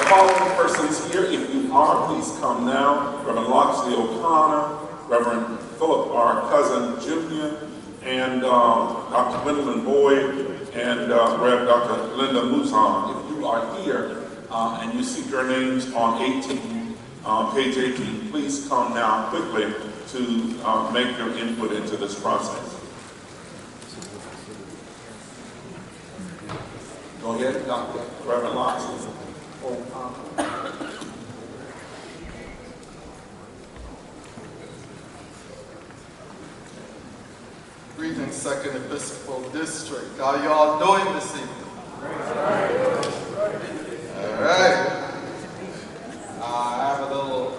following persons here, if you are, please come now. Reverend Loxley O'Connor, Reverend Philip R. Cousin Jr., and Dr. Gwendolyn Boyd, and Rev. Dr. Linda Muzan. If you are here and you see your names on page 18, please come now quickly to make your input into this process. Go ahead, Dr. Reverend Loxley. Greetings, Second Episcopal District. How you all doing this evening? All right. I have a little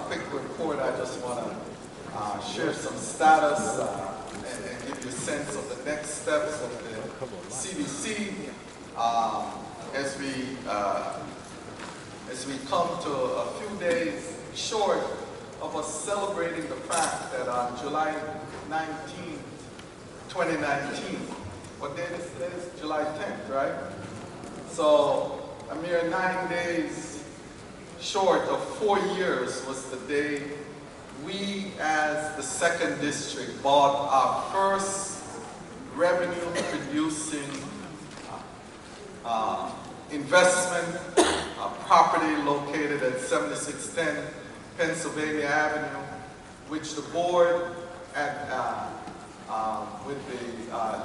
quick report. I just want to share some status and give you a sense of the next steps of the CDC as we come to a few days short of us celebrating the fact that on July 19, 2019, what day is this? July 10th, right? So a mere 9 days short of 4 years was the day we as the second district bought our first revenue-producing investment property located at 7610 Pennsylvania Avenue, which the board with the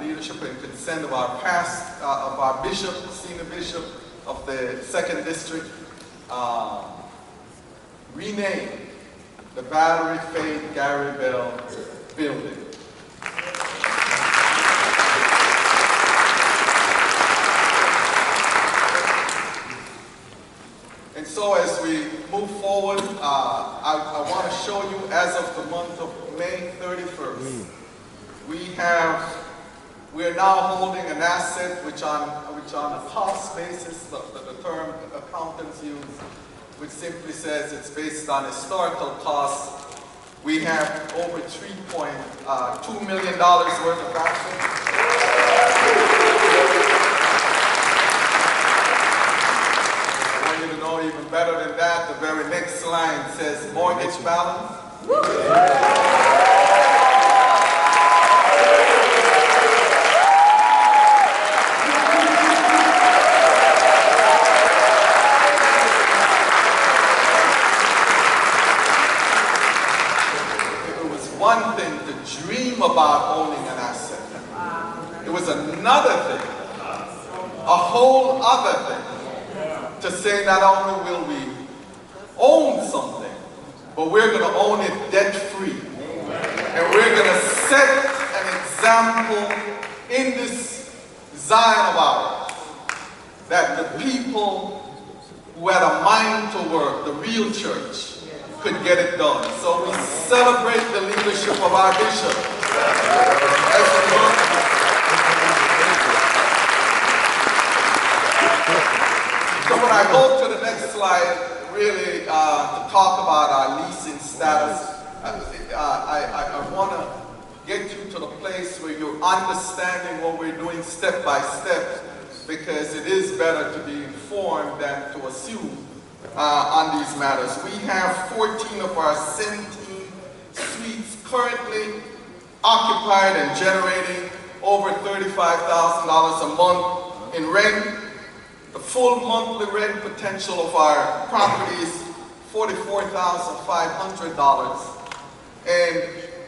leadership and consent of our bishop, senior bishop of the second district, renamed the Battery Faith Gary Bell Building. And so as we move forward, I want to show you as of the month of May 31st, we are now holding an asset which on a cost basis, the term accountants use, which simply says it's based on historical costs. We have over $3.2 million worth of assets. I want you to know even better than that, the very next line says mortgage balance. One thing to dream about owning an asset. It was another thing, a whole other thing, to say not only will we own something, but we're going to own it debt-free. And we're going to set an example in this Zion of ours that the people who had a mind to work, the real church, could get it done. So we celebrate the leadership of our bishop. So when I go to the next slide, really to talk about our leasing status, I want to get you to the place where you're understanding what we're doing step by step, because it is better to be informed than to assume on these matters. We have 14 of our 17 suites currently occupied and generating over $35,000 a month in rent. The full monthly rent potential of our property is $44,500. And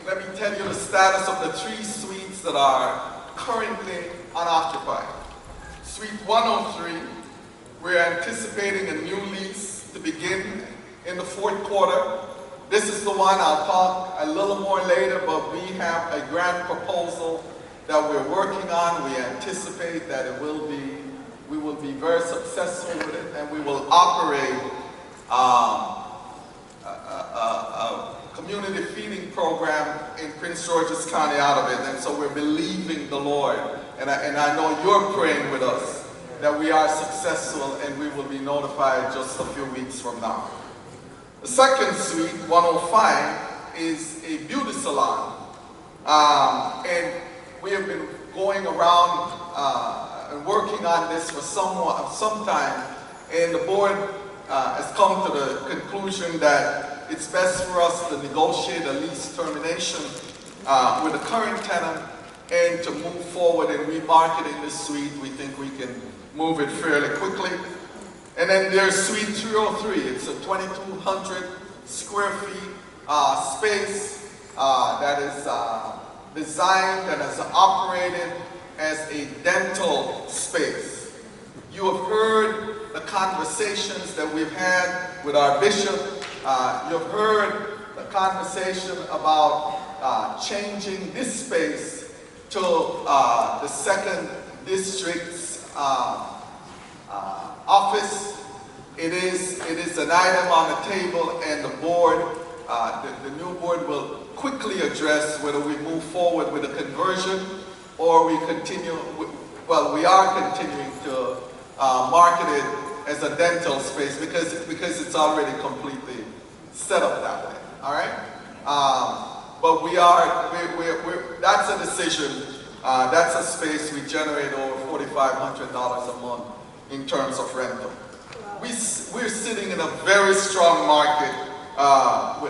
let me tell you the status of the 3 suites that are currently unoccupied. Suite 103, we're anticipating a new lease to begin in the 4th quarter. This is the one I'll talk a little more later, but we have a grant proposal that we're working on. We anticipate that we will be very successful with it, and we will operate a community feeding program in Prince George's County out of it. And so we're believing the Lord, and I know you're praying with us that we are successful, and we will be notified just a few weeks from now. The second suite, 105, is a beauty salon. And we have been going around and working on this for some time, and the board has come to the conclusion that it's best for us to negotiate a lease termination with the current tenant and to move forward in remarketing this suite. We think we can move it fairly quickly. And then there's Suite 303. It's a 2,200 square feet space that is designed and is operated as a dental space. You have heard the conversations that we've had with our bishop. You've heard the conversation about changing this space to the 2nd District's office. It is an item on the table, and the board, the new board will quickly address whether we move forward with a conversion or we continue, well, we are continuing to market it as a dental space because it's already completely set up that way, all right? But that's a decision, that's a space we generate over $4,500 a month in terms of rental. We're sitting in a very strong market. We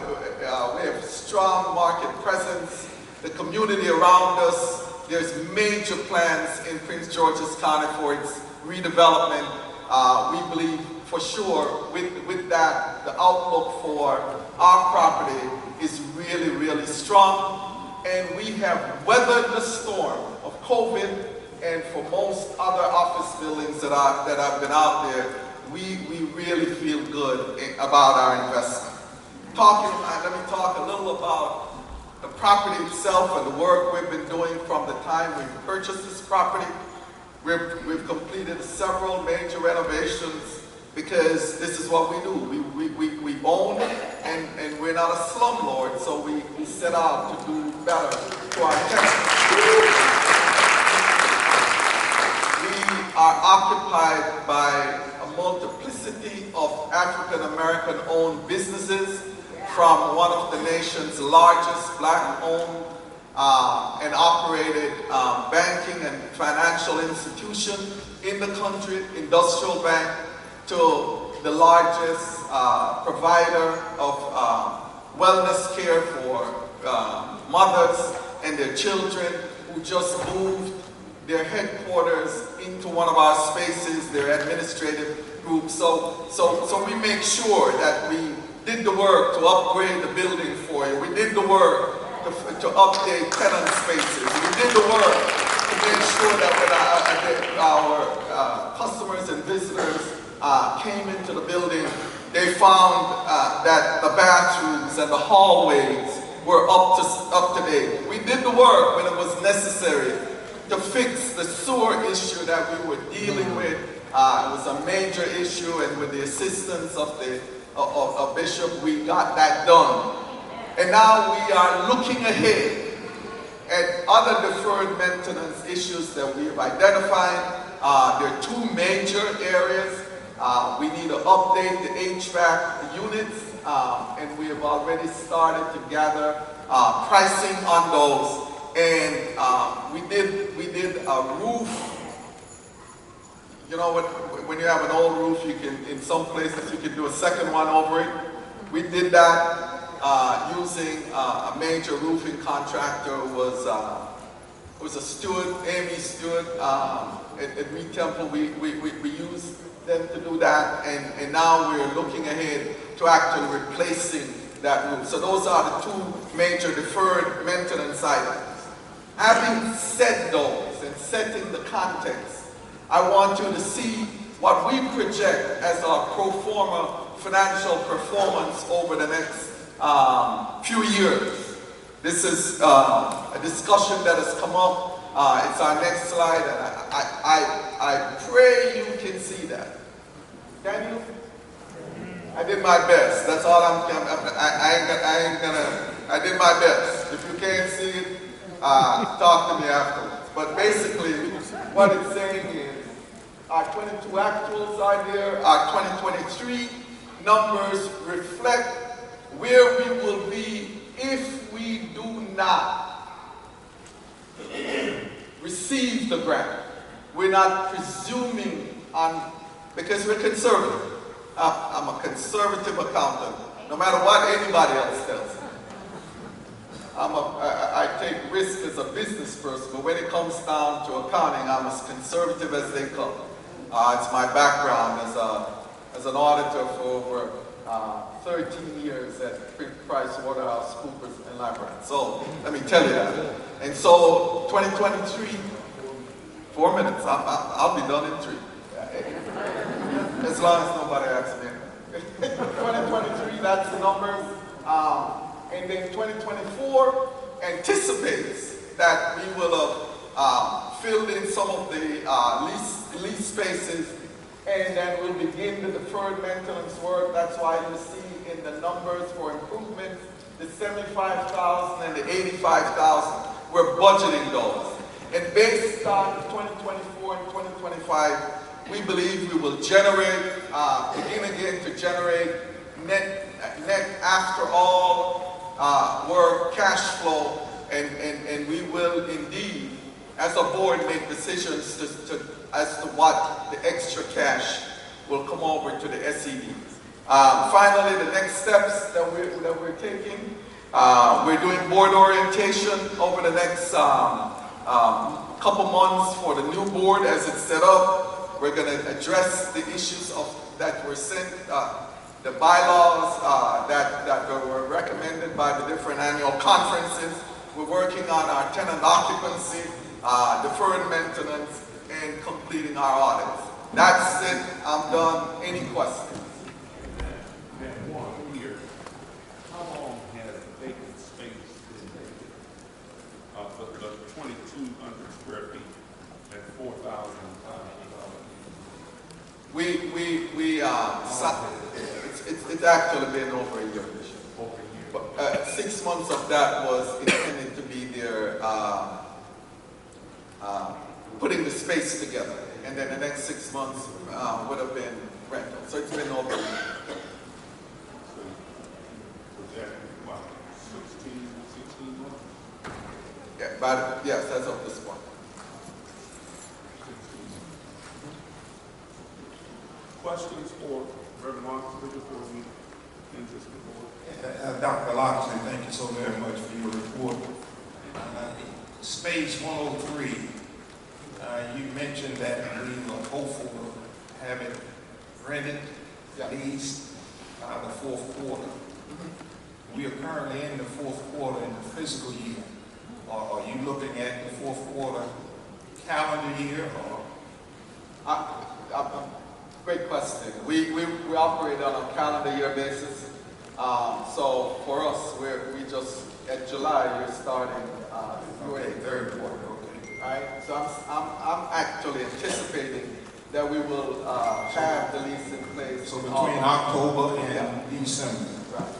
have strong market presence. The community around us, there's major plans in Prince George's County for its redevelopment. We believe for sure with that, the outlook for our property is really, really strong. And we have weathered the storm of COVID, and for most other office buildings that have been out there, we really feel good about our investment. Let me talk a little about the property itself and the work we've been doing from the time we purchased this property. We've completed several major renovations because this is what we do. We own and we're not a slumlord, so we set out to do better to our tenants. We are occupied by a multiplicity of African American owned businesses from one of the nation's largest black-owned and operated banking and financial institution in the country, Industrial Bank, to the largest provider of wellness care for mothers and their children who just moved their headquarters into one of our spaces, their administrative group. So we make sure that we did the work to upgrade the building for you. We did the work to update tenant spaces. We did the work to make sure that when our customers and visitors came into the building, they found that the bathrooms and the hallways were up to date. We did the work when it was necessary to fix the sewer issue that we were dealing with. It was a major issue, and with the assistance of the Bishop, we got that done. And now we are looking ahead at other deferred maintenance issues that we have identified. There are two major areas. We need to update the HVAC units, and we have already started to gather pricing on those. And we did a roof. You know what? When you have an old roof, you can, in some places, you can do a second one over it. We did that using a major roofing contractor. Was a Stewart, Amy Stewart at Reed Temple. We used them to do that, and now we're looking ahead to actually replacing that roof. So those are the two major deferred maintenance items. Having said those and setting the context, I want you to see what we project as our pro forma financial performance over the next few years. This is a discussion that has come up. It's our next slide, and I pray you can see that. Can you? I did my best. That's all I did my best. If you can't see it, talk to me afterwards. But basically, what it's saying is, our 22 actuals are there. Our 2023 numbers reflect where we will be if we do not receive the grant. We're not presuming on, because we're conservative. I'm a conservative accountant, no matter what anybody else tells me. I take risk as a business person, but when it comes down to accounting, I'm as conservative as they come. It's my background as an auditor for over 13 years at PricewaterhouseCoopers and Labrador. So let me tell you that. And so 2023, 4 minutes, I'll be done in 3. As long as nobody asks me. 2023, that's the numbers. And then 2024 anticipates that we will have filled in some of the lease spaces, and then we'll begin the deferred maintenance work. That's why you see in the numbers for improvements, the 75,000 and the 85,000. We're budgeting those. And based on 2024 and 2025, we believe we will generate, begin again to generate net after all work, cash flow, and we will indeed, as a board, make decisions as to what the extra cash will come over to the SED. Finally, the next steps that we're taking, we're doing board orientation over the next couple months for the new board as it's set up. We're going to address the issues that were sent, the bylaws that were recommended by the different annual conferences. We're working on our tenant occupancy, deferred maintenance, and completing our audits. That's it. I'm done. Any questions? And one here. How long has vacant space been vacant? For the 2,200 square feet at $4,500? It's actually been over a year. Over a year. But 6 months of that was intended to be their putting the space together, and then the next 6 months would have been rental. So it's been over a year. So was that about 16 months? Yeah, but yes, as of this point. Questions for Reverend Locksley before we end this report? Dr. Locksley, thank you so very much for your report. Space 103, you mentioned that we were hopeful to have it rented, leased by the fourth quarter. We are currently in the fourth quarter in the fiscal year. Are you looking at the fourth quarter calendar year? Great question. We operate on a calendar year basis. So for us, we just at July you're starting. You're in the third quarter. Okay. All right. So I'm actually anticipating that we will have the lease in place. So between October and December. Right.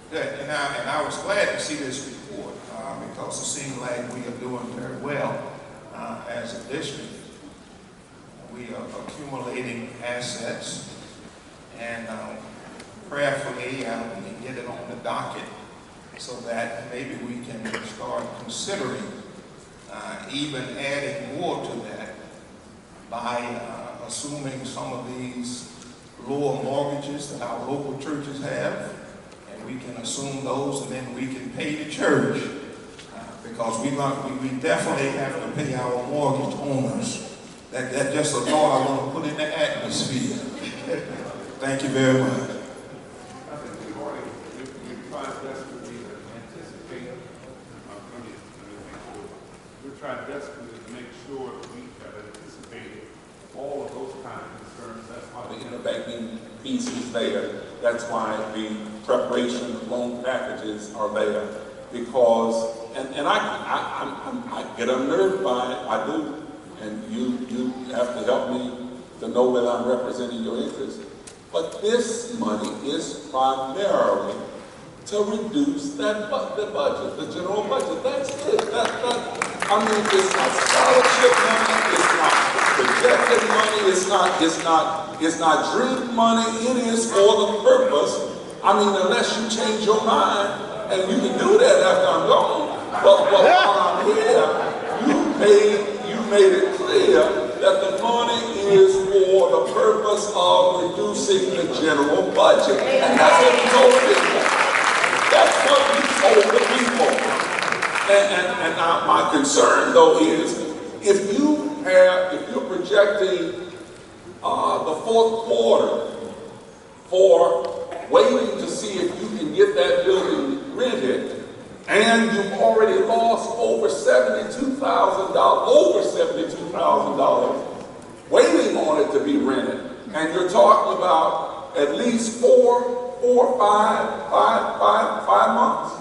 Good. And I was glad to see this report because it seemed like we are doing very well as a district. We are accumulating assets, and prayerfully we can get it on the docket so that maybe we can start considering even adding more to that by assuming some of these lower mortgages that our local churches have, and we can assume those, and then we can pay the church because we definitely have to pay our mortgage owners. That's just a thought I want to put in the atmosphere. Thank you very much. I think we've already tried desperately to anticipate. We're trying desperately to make sure that we have anticipated all of those kind of concerns. That's why The interbanking piece is there. That's why the preparation loan packages are there. Because, and I get unnerved by it, I do. And you have to help me to know whether I'm representing your interests. But this money is primarily to reduce the budget, the general budget. That's it. I mean, it's not scholarship money, it's not projected money, it's not dream money. It is for the purpose. I mean, unless you change your mind, and you can do that after I'm gone. But while I'm here, you made it clear that the money is for the purpose of reducing the general budget. And that's what we told people. That's what we told the people. And my concern, though, is if you're projecting the fourth quarter for waiting to see if you can get that building rented, and you've already lost over $72,000 waiting on it to be rented, and you're talking about at least 4 or 5 months.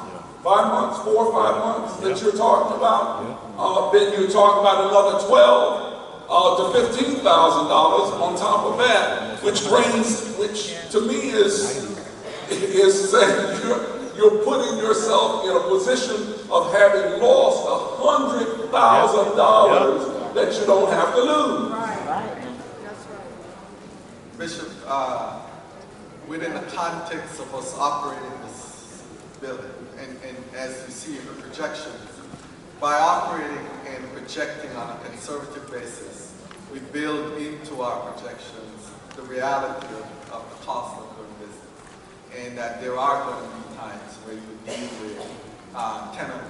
5 months, 4 or 5 months that you're talking about. Then you're talking about another $12,000 to $15,000 on top of that, which to me is saying you're putting yourself in a position of having lost $100,000 that you don't have to lose. Bishop, within the context of us operating this building, and as you see in the projections, by operating and projecting on a conservative basis, we build into our projections the reality of the cost of doing business, and that there are going to be times where you deal with tenant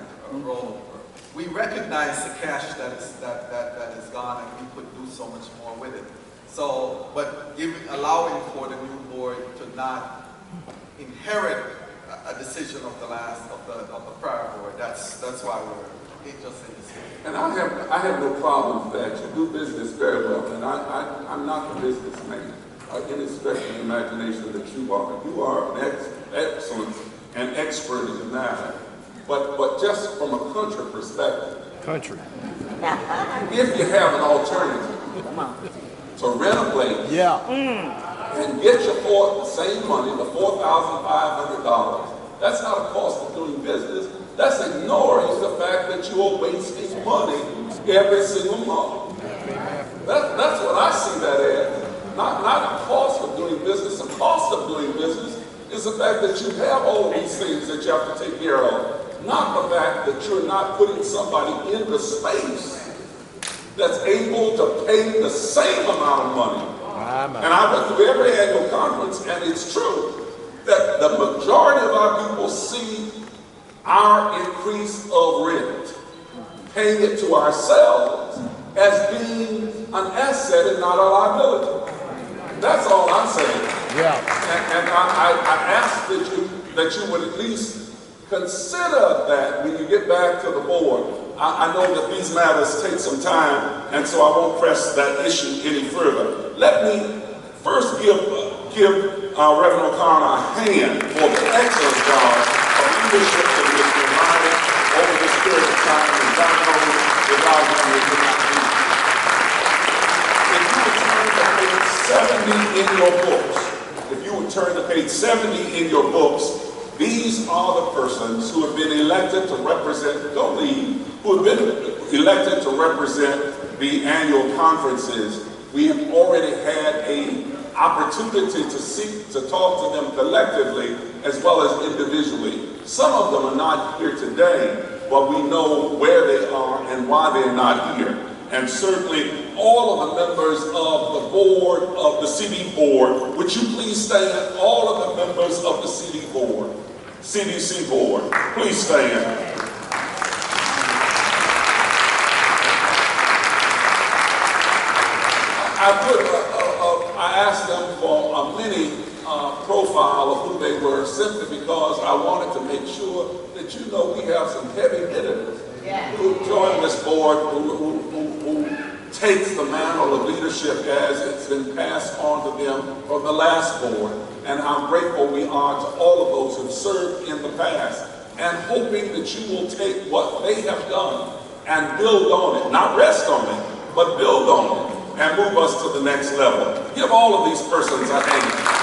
rollover. We recognize the cash that is gone, and we could do so much more with it. So, but allowing for the new board to not inherit a decision of the prior board. That's why we're just in this. And I have no problem with that. You do business very well, and I'm not the businessman in the stretch of the imagination that you are. You are an excellent and expert in the matter. But just from a country perspective, if you have an alternative to rent a place, and get you for the same money, the $4,500. That's not a cost of doing business. That's ignoring the fact that you are wasting money every single month. That's what I see that as. Not a cost of doing business. The cost of doing business is the fact that you have all these things that you have to take care of. Not the fact that you're not putting somebody in the space that's able to pay the same amount of money. And I went through every annual conference, and it's true that the majority of our people see our increase of rent, paying it to ourselves, as being an asset and not a liability. That's all I'm saying. And I ask that you would at least consider that when you get back to the board. I know that these matters take some time, and so I won't press that issue any further. Let me first give Reverend O'Connor a hand for the excellent job of leadership that he has provided over this period of time, and God knows without him we could not do it. If you would turn to page 70 in your books, if you would turn to page 70 in your books, these are the persons who have been elected to represent, don't leave, who have been elected to represent the annual conferences. We have already had an opportunity to talk to them collectively as well as individually. Some of them are not here today, but we know where they are and why they're not here. And certainly all of the members of the board, of the CD board, would you please stand? All of the members of the CD board, CDC board, please stand. I asked them for a mini profile of who they were simply because I wanted to make sure that you know we have some heavy hitters who join this board, who takes the mantle of leadership as it's been passed on to them from the last board, and how grateful we are to all of those who've served in the past, and hoping that you will take what they have done and build on it, not rest on it, but build on it, and move us to the next level. Give all of these persons a hand.